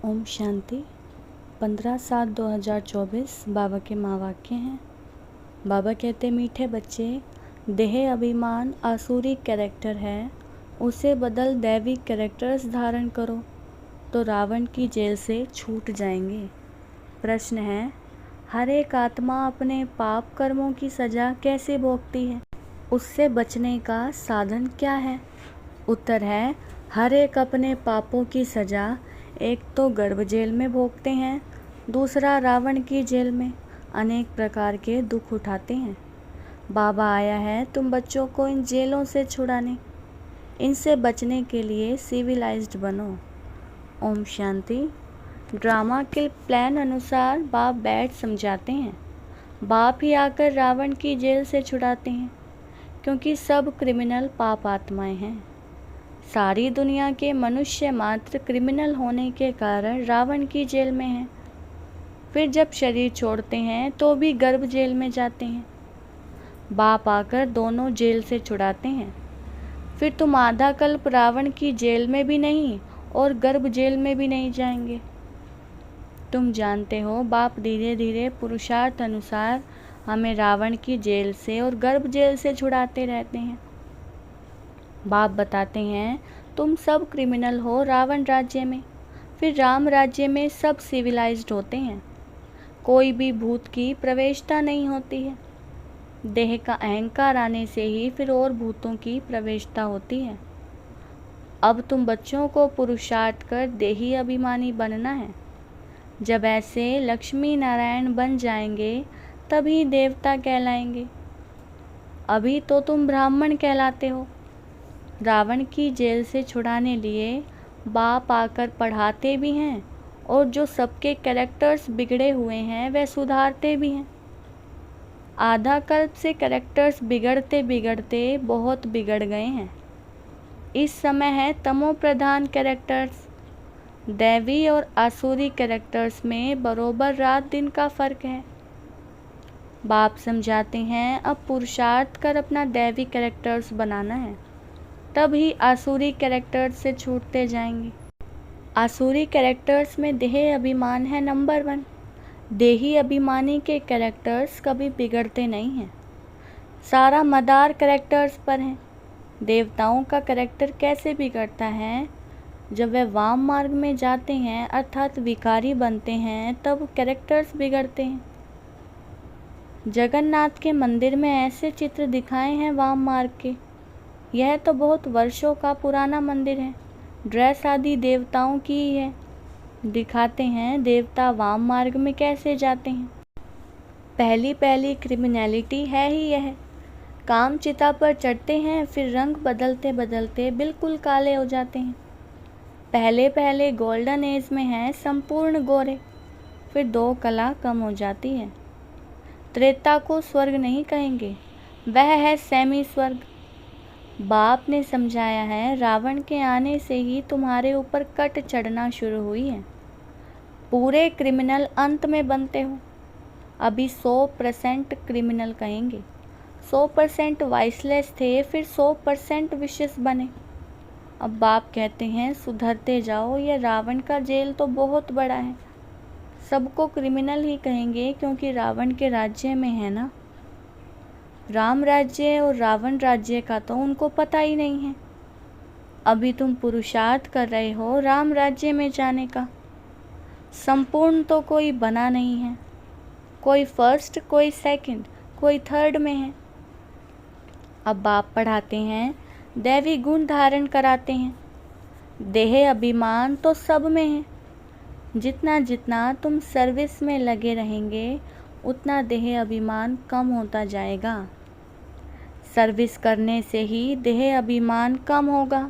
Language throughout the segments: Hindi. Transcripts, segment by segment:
ओम शांति। 15/7/2024 बाबा के महावाक्य हैं। बाबा कहते मीठे बच्चे, देह अभिमान आसुरी कैरेक्टर है, उसे बदल दैविक कैरेक्टर्स धारण करो तो रावण की जेल से छूट जाएंगे। प्रश्न है, हर एक आत्मा अपने पाप कर्मों की सज़ा कैसे भोगती है? उससे बचने का साधन क्या है? उत्तर है, हर एक अपने पापों की सज़ा एक तो गर्भ जेल में भोगते हैं, दूसरा रावण की जेल में अनेक प्रकार के दुख उठाते हैं। बाबा आया है तुम बच्चों को इन जेलों से छुड़ाने। इनसे बचने के लिए सिविलाइज्ड बनो। ओम शांति। ड्रामा के प्लान अनुसार बाप बैठ समझाते हैं। बाप ही आकर रावण की जेल से छुड़ाते हैं, क्योंकि सब क्रिमिनल पाप आत्माएं हैं। सारी दुनिया के मनुष्य मात्र क्रिमिनल होने के कारण रावण की जेल में हैं। फिर जब शरीर छोड़ते हैं तो भी गर्भ जेल में जाते हैं। बाप आकर दोनों जेल से छुड़ाते हैं। फिर तुम आधा कल्प रावण की जेल में भी नहीं और गर्भ जेल में भी नहीं जाएंगे। तुम जानते हो बाप धीरे धीरे पुरुषार्थ अनुसार हमें रावण की जेल से और गर्भ जेल से छुड़ाते रहते हैं। बाप बताते हैं तुम सब क्रिमिनल हो रावण राज्य में, फिर राम राज्य में सब सिविलाइज्ड होते हैं। कोई भी भूत की प्रवेशता नहीं होती है। देह का अहंकार आने से ही फिर और भूतों की प्रवेशता होती है। अब तुम बच्चों को पुरुषार्थ कर देही अभिमानी बनना है। जब ऐसे लक्ष्मी नारायण बन जाएंगे तभी देवता कहलाएंगे। अभी तो तुम ब्राह्मण कहलाते हो। रावण की जेल से छुड़ाने लिए बाप आकर पढ़ाते भी हैं और जो सबके कैरेक्टर्स बिगड़े हुए हैं वह सुधारते भी हैं। आधा कल्प से कैरेक्टर्स बिगड़ते बिगड़ते बहुत बिगड़ गए हैं। इस समय है तमो प्रधान कैरेक्टर्स। दैवी और आसुरी कैरेक्टर्स में बरोबर रात दिन का फ़र्क है। बाप समझाते हैं अब पुरुषार्थ कर अपना दैवी कैरेक्टर्स बनाना है, तब ही आसुरी कैरेक्टर्स से छूटते जाएंगे। आसुरी कैरेक्टर्स में देह अभिमान है नंबर 1। देही अभिमानी के कैरेक्टर्स कभी बिगड़ते नहीं हैं। सारा मदार कैरेक्टर्स पर है। देवताओं का कैरेक्टर कैसे बिगड़ता है? जब वे वाम मार्ग में जाते हैं अर्थात विकारी बनते हैं तब कैरेक्टर्स बिगड़ते हैं। जगन्नाथ के मंदिर में ऐसे चित्र दिखाए हैं वाम मार्ग के। यह तो बहुत वर्षों का पुराना मंदिर है। ड्रेस आदि देवताओं की ही है। दिखाते हैं देवता वाम मार्ग में कैसे जाते हैं। पहली पहली क्रिमिनलिटी है ही यह। काम चिता पर चढ़ते हैं, फिर रंग बदलते बदलते बिल्कुल काले हो जाते हैं। पहले पहले गोल्डन एज में हैं संपूर्ण गोरे, फिर 2 कला कम हो जाती है। त्रेता को स्वर्ग नहीं कहेंगे, वह है सेमी स्वर्ग। बाप ने समझाया है रावण के आने से ही तुम्हारे ऊपर कट चढ़ना शुरू हुई है। पूरे क्रिमिनल अंत में बनते हो। अभी 100% क्रिमिनल कहेंगे। 100% वाइसलेस थे, फिर 100% विशेष बने। अब बाप कहते हैं सुधरते जाओ, यह रावण का जेल तो बहुत बड़ा है। सबको क्रिमिनल ही कहेंगे क्योंकि रावण के राज्य में है ना। राम राज्य और रावण राज्य का तो उनको पता ही नहीं है। अभी तुम पुरुषार्थ कर रहे हो राम राज्य में जाने का। संपूर्ण तो कोई बना नहीं है। कोई फर्स्ट, कोई सेकंड, कोई थर्ड में है। अब बाप पढ़ाते हैं दैवी गुण धारण कराते हैं। देह अभिमान तो सब में है। जितना जितना तुम सर्विस में लगे रहेंगे उतना देह अभिमान कम होता जाएगा। सर्विस करने से ही देह अभिमान कम होगा।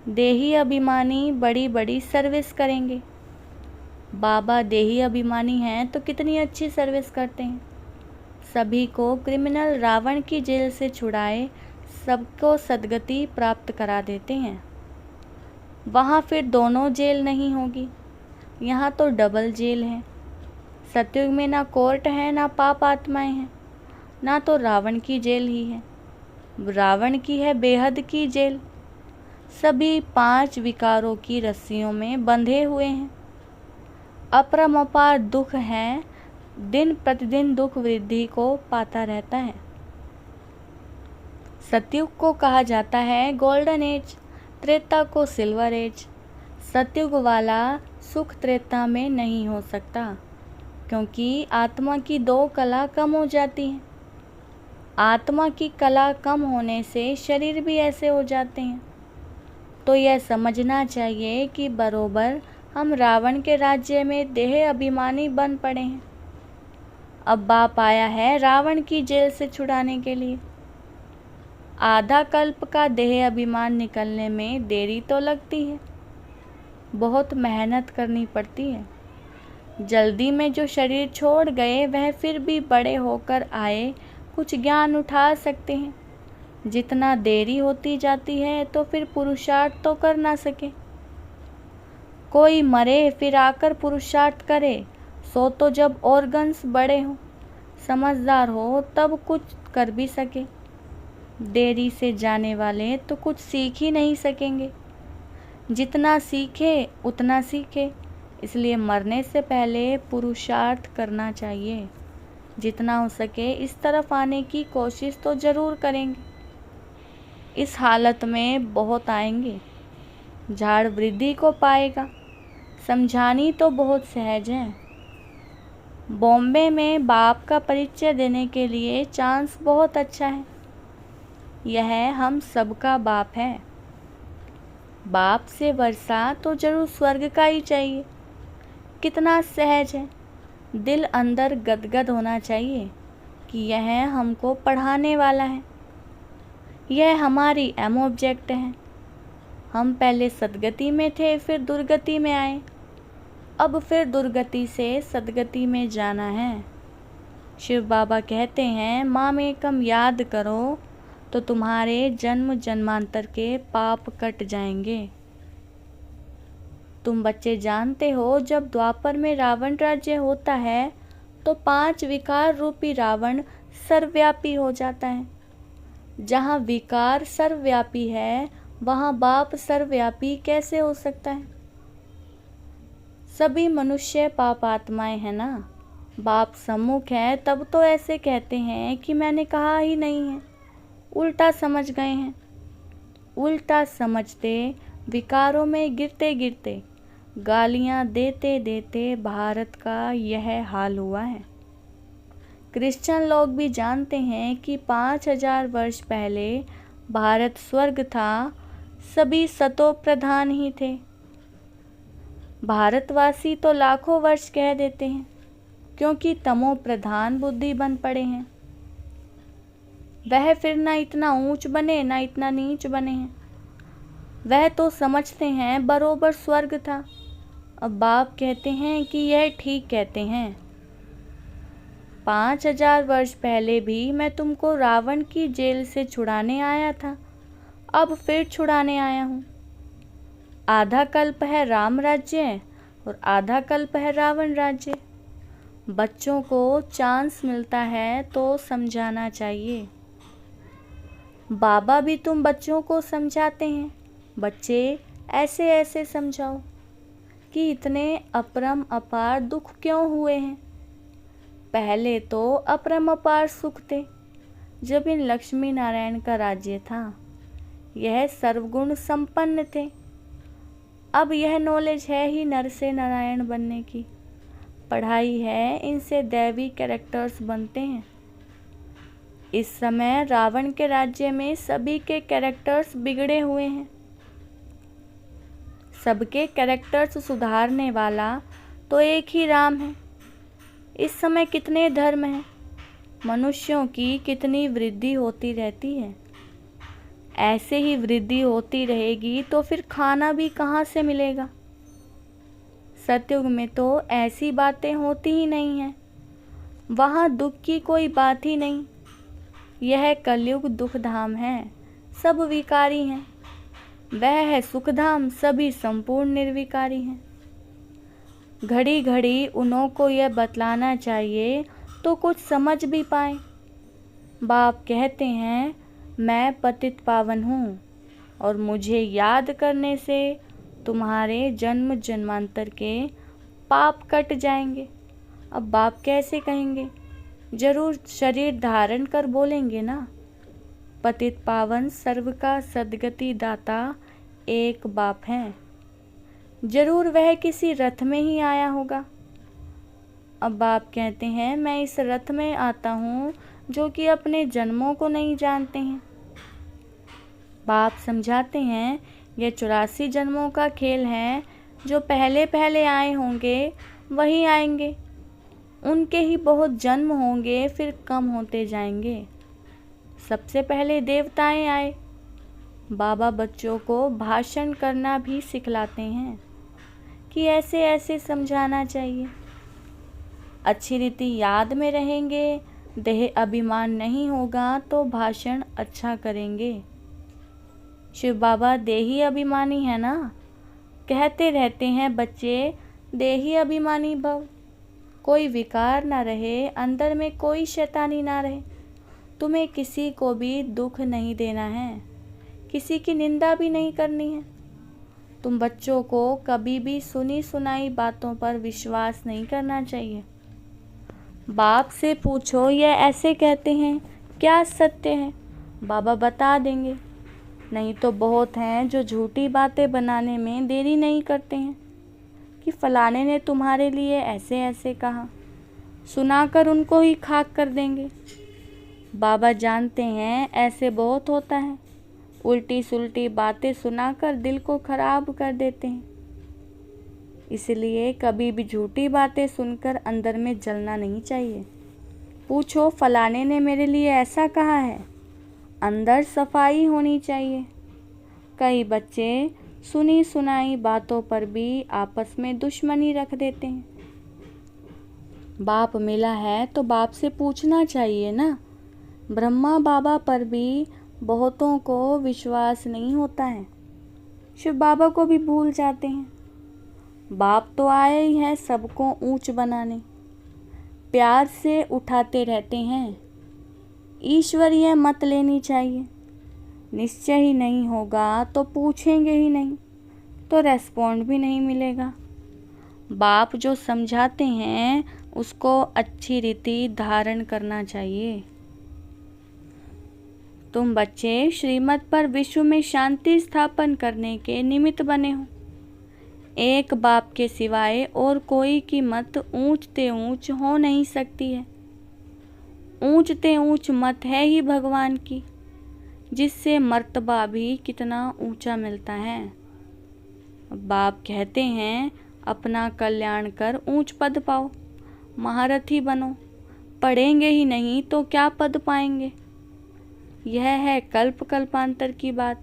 देही अभिमानी बड़ी बड़ी सर्विस करेंगे। बाबा देही अभिमानी हैं तो कितनी अच्छी सर्विस करते हैं। सभी को क्रिमिनल रावण की जेल से छुड़ाए सबको सद्गति प्राप्त करा देते हैं। वहाँ फिर दोनों जेल नहीं होगी, यहाँ तो डबल जेल है। सतयुग में ना कोर्ट है ना पाप आत्माएं हैं, ना तो रावण की जेल ही है। रावण की है बेहद की जेल। सभी 5 विकारों की रस्सियों में बंधे हुए हैं। अपरम्पार दुख है, दिन प्रतिदिन दुख वृद्धि को पाता रहता है। सतयुग को कहा जाता है गोल्डन एज, त्रेता को सिल्वर एज। सतयुग वाला सुख त्रेता में नहीं हो सकता, क्योंकि आत्मा की 2 कला कम हो जाती हैं। आत्मा की कला कम होने से शरीर भी ऐसे हो जाते हैं। तो यह समझना चाहिए कि बरोबर हम रावण के राज्य में देह अभिमानी बन पड़े हैं। अब बाप आया है रावण की जेल से छुड़ाने के लिए। आधा कल्प का देह अभिमान निकलने में देरी तो लगती है, बहुत मेहनत करनी पड़ती है। जल्दी में जो शरीर छोड़ गए वह फिर भी बड़े होकर आए कुछ ज्ञान उठा सकते हैं। जितना देरी होती जाती है तो फिर पुरुषार्थ तो कर ना सके। कोई मरे फिर आकर पुरुषार्थ करे, सो तो जब ऑर्गन्स बड़े हों, समझदार हो, तब कुछ कर भी सके। देरी से जाने वाले तो कुछ सीख ही नहीं सकेंगे। जितना सीखे उतना सीखे, इसलिए मरने से पहले पुरुषार्थ करना चाहिए। जितना हो सके इस तरफ आने की कोशिश तो ज़रूर करेंगे। इस हालत में बहुत आएंगे। झाड़ वृद्धि को पाएगा, समझानी तो बहुत सहज है। बॉम्बे में बाप का परिचय देने के लिए चांस बहुत अच्छा है। यह हम सबका बाप है। बाप से वर्षा तो जरूर स्वर्ग का ही चाहिए। कितना सहज है। दिल अंदर गदगद होना चाहिए कि यह हमको पढ़ाने वाला है। यह हमारी एम ऑब्जेक्ट है। हम पहले सदगति में थे, फिर दुर्गति में आए, अब फिर दुर्गति से सदगति में जाना है। शिव बाबा कहते हैं मामेकम याद करो तो तुम्हारे जन्म जन्मांतर के पाप कट जाएंगे। तुम बच्चे जानते हो जब द्वापर में रावण राज्य होता है तो 5 विकार रूपी रावण सर्वव्यापी हो जाता है। जहाँ विकार सर्वव्यापी है वहाँ बाप सर्वव्यापी कैसे हो सकता है? सभी मनुष्य पापात्माएं हैं ना। बाप सम्मुख है तब तो ऐसे कहते हैं कि मैंने कहा ही नहीं है। उल्टा समझ गए हैं। उल्टा समझते विकारों में गिरते गिरते गालियां देते देते भारत का यह हाल हुआ है। क्रिश्चियन लोग भी जानते हैं कि 5000 वर्ष पहले भारत स्वर्ग था, सभी सतो प्रधान ही थे। भारतवासी तो लाखों वर्ष कह देते हैं, क्योंकि तमो प्रधान बुद्धि बन पड़े हैं। वह फिर ना इतना ऊंच बने ना इतना नीच बने हैं। वह तो समझते हैं बरोबर स्वर्ग था। अब बाप कहते हैं कि यह ठीक कहते हैं। 5000 वर्ष पहले भी मैं तुमको रावण की जेल से छुड़ाने आया था, अब फिर छुड़ाने आया हूँ। आधा कल्प है राम राज्य और आधा कल्प है रावण राज्य। बच्चों को चांस मिलता है तो समझाना चाहिए। बाबा भी तुम बच्चों को समझाते हैं, बच्चे ऐसे ऐसे समझाओ कि इतने अपरम अपार दुख क्यों हुए हैं। पहले तो अपरम अपार सुख थे जब इन लक्ष्मी नारायण का राज्य था। यह सर्वगुण संपन्न थे। अब यह नॉलेज है ही नर से नारायण बनने की। पढ़ाई है, इनसे दैवी कैरेक्टर्स बनते हैं। इस समय रावण के राज्य में सभी के कैरेक्टर्स बिगड़े हुए हैं। सबके कैरेक्टर्स सुधारने वाला तो एक ही राम है। इस समय कितने धर्म हैं, मनुष्यों की कितनी वृद्धि होती रहती है। ऐसे ही वृद्धि होती रहेगी तो फिर खाना भी कहाँ से मिलेगा। सतयुग में तो ऐसी बातें होती ही नहीं हैं। वहाँ दुख की कोई बात ही नहीं। यह कलयुग दुखधाम है, सब विकारी हैं। वह है सुखधाम, सभी संपूर्ण निर्विकारी हैं। घड़ी घड़ी उन्हों को यह बतलाना चाहिए तो कुछ समझ भी पाए। बाप कहते हैं मैं पतित पावन हूँ और मुझे याद करने से तुम्हारे जन्म जन्मांतर के पाप कट जाएंगे। अब बाप कैसे कहेंगे? जरूर शरीर धारण कर बोलेंगे ना। पतित पावन सर्व का सद्गति दाता एक बाप है। जरूर वह किसी रथ में ही आया होगा। अब बाप कहते हैं, मैं इस रथ में आता हूँ जो कि अपने जन्मों को नहीं जानते हैं। बाप समझाते हैं, यह 84 जन्मों का खेल है। जो पहले पहले आए होंगे वही आएंगे। उनके ही बहुत जन्म होंगे, फिर कम होते जाएंगे। सबसे पहले देवताएं आए। बाबा बच्चों को भाषण करना भी सिखलाते हैं कि ऐसे ऐसे समझाना चाहिए। अच्छी रीति याद में रहेंगे, देह अभिमान नहीं होगा तो भाषण अच्छा करेंगे। शिव बाबा देही अभिमानी है ना। कहते रहते हैं, बच्चे देही अभिमानी भव। कोई विकार ना रहे, अंदर में कोई शैतानी ना रहे। तुम्हें किसी को भी दुख नहीं देना है, किसी की निंदा भी नहीं करनी है। तुम बच्चों को कभी भी सुनी सुनाई बातों पर विश्वास नहीं करना चाहिए। बाप से पूछो, यह ऐसे कहते हैं, क्या सत्य है? बाबा बता देंगे। नहीं तो बहुत हैं जो झूठी बातें बनाने में देरी नहीं करते हैं कि फलाने ने तुम्हारे लिए ऐसे ऐसे कहा, सुनाकर उनको ही खाक कर देंगे। बाबा जानते हैं ऐसे बहुत होता है। उल्टी सुल्टी बातें सुनाकर दिल को खराब कर देते हैं। इसलिए कभी भी झूठी बातें सुनकर अंदर में जलना नहीं चाहिए। पूछो, फलाने ने मेरे लिए ऐसा कहा है। अंदर सफाई होनी चाहिए। कई बच्चे सुनी सुनाई बातों पर भी आपस में दुश्मनी रख देते हैं। बाप मिला है तो बाप से पूछना चाहिए ना। ब्रह्मा बाबा पर भी बहुतों को विश्वास नहीं होता है। शिव बाबा को भी भूल जाते हैं। बाप तो आए ही हैं सबको ऊंच बनाने, प्यार से उठाते रहते हैं। ईश्वरीय मत लेनी चाहिए। निश्चय ही नहीं होगा तो पूछेंगे ही नहीं, तो रेस्पॉन्ड भी नहीं मिलेगा। बाप जो समझाते हैं उसको अच्छी रीति धारण करना चाहिए। तुम बच्चे श्रीमत पर विश्व में शांति स्थापन करने के निमित्त बने हो। एक बाप के सिवाय और कोई की मत ऊंचते ऊंच हो नहीं सकती है। ऊंचते ऊंच मत है ही भगवान की, जिससे मर्तबा भी कितना ऊंचा मिलता है। बाप कहते हैं, अपना कल्याण कर ऊंच पद पाओ, महारथी बनो। पढ़ेंगे ही नहीं तो क्या पद पाएंगे? यह है कल्प कल्पांतर की बात।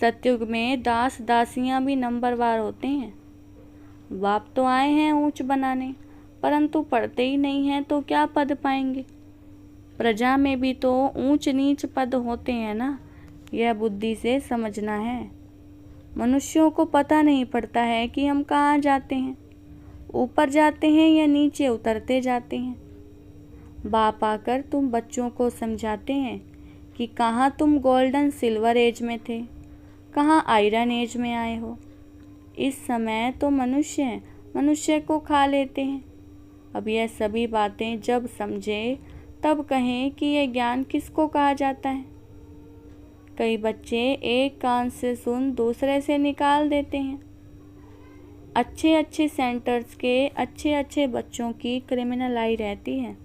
सतयुग में दास दासियां भी नंबरवार होते हैं। बाप तो आए हैं ऊंच बनाने, परंतु पढ़ते ही नहीं हैं तो क्या पद पाएंगे? प्रजा में भी तो ऊंच नीच पद होते हैं ना। यह बुद्धि से समझना है। मनुष्यों को पता नहीं पड़ता है कि हम कहाँ जाते हैं, ऊपर जाते हैं या नीचे उतरते जाते हैं। बाप आकर तुम बच्चों को समझाते हैं कि कहाँ तुम गोल्डन सिल्वर एज में थे, कहाँ आयरन एज में आए हो। इस समय तो मनुष्य को खा लेते हैं। अब यह सभी बातें जब समझे तब कहें कि यह ज्ञान किसको कहा जाता है। कई बच्चे एक कान से सुन दूसरे से निकाल देते हैं। अच्छे अच्छे सेंटर्स के अच्छे अच्छे बच्चों की क्रिमिनल आई रहती है।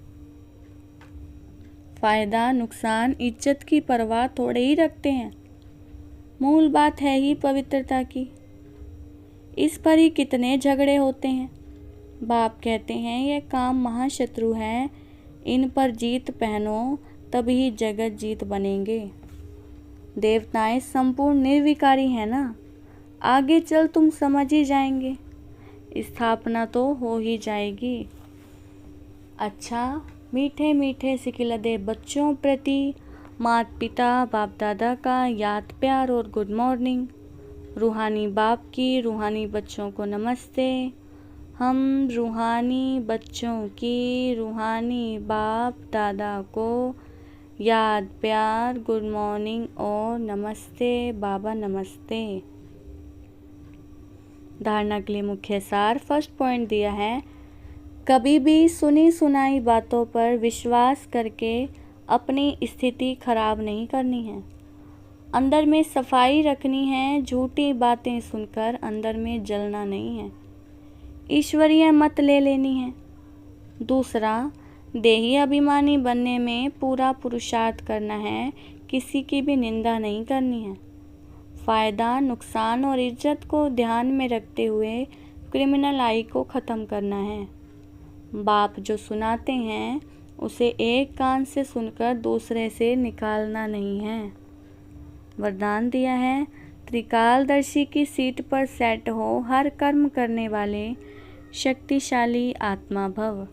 फायदा नुकसान इज्जत की परवाह थोड़े ही रखते हैं। मूल बात है ही पवित्रता की। इस पर ही कितने झगड़े होते हैं। बाप कहते हैं, यह काम महाशत्रु है, इन पर जीत पहनो तभी जगत जीत बनेंगे। देवताएं संपूर्ण निर्विकारी है ना। आगे चल तुम समझ ही जाएंगे, स्थापना तो हो ही जाएगी। अच्छा, मीठे मीठे सिकिलदे बच्चों प्रति माता पिता बाप दादा का याद प्यार और गुड मॉर्निंग। रूहानी बाप की रूहानी बच्चों को नमस्ते। हम रूहानी बच्चों की रूहानी बाप दादा को याद, प्यार, गुड मॉर्निंग और नमस्ते बाबा नमस्ते। धारणा के लिए मुख्य सार। फर्स्ट पॉइंट दिया है, कभी भी सुनी सुनाई बातों पर विश्वास करके अपनी स्थिति खराब नहीं करनी है। अंदर में सफाई रखनी है, झूठी बातें सुनकर अंदर में जलना नहीं है। ईश्वरीय मत ले लेनी है। दूसरा, देही अभिमानी बनने में पूरा पुरुषार्थ करना है, किसी की भी निंदा नहीं करनी है। फ़ायदा, नुकसान और इज्जत को ध्यान में रखते हुए क्रिमिनल आई को ख़त्म करना है। बाप जो सुनाते हैं उसे एक कान से सुनकर दूसरे से निकालना नहीं है। वरदान दिया है, त्रिकालदर्शी की सीट पर सेट हो, हर कर्म करने वाले शक्तिशाली आत्मा भव।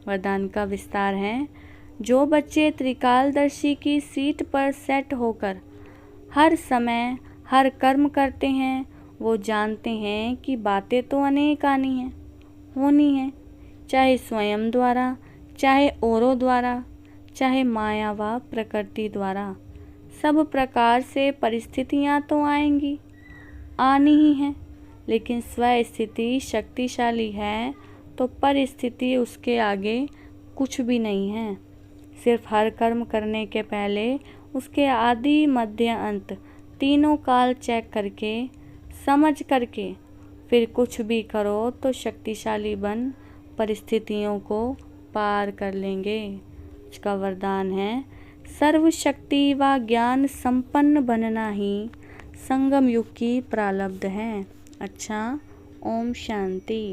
वरदान का विस्तार है, जो बच्चे त्रिकालदर्शी की सीट पर सेट होकर हर समय हर कर्म करते हैं, वो जानते हैं कि बातें तो अनेक आनी हैं, होनी हैं, चाहे स्वयं द्वारा, चाहे औरों द्वारा, चाहे माया व प्रकृति द्वारा। सब प्रकार से परिस्थितियाँ तो आएंगी, आनी ही हैं, लेकिन स्वस्थिति शक्तिशाली है तो परिस्थिति उसके आगे कुछ भी नहीं है। सिर्फ हर कर्म करने के पहले उसके आदि मध्य अंत तीनों काल चेक करके समझ करके फिर कुछ भी करो तो शक्तिशाली बन परिस्थितियों को पार कर लेंगे। इसका वरदान है, सर्वशक्ति व ज्ञान संपन्न बनना ही संगम युग की प्रारब्ध है। अच्छा, ओम शांति।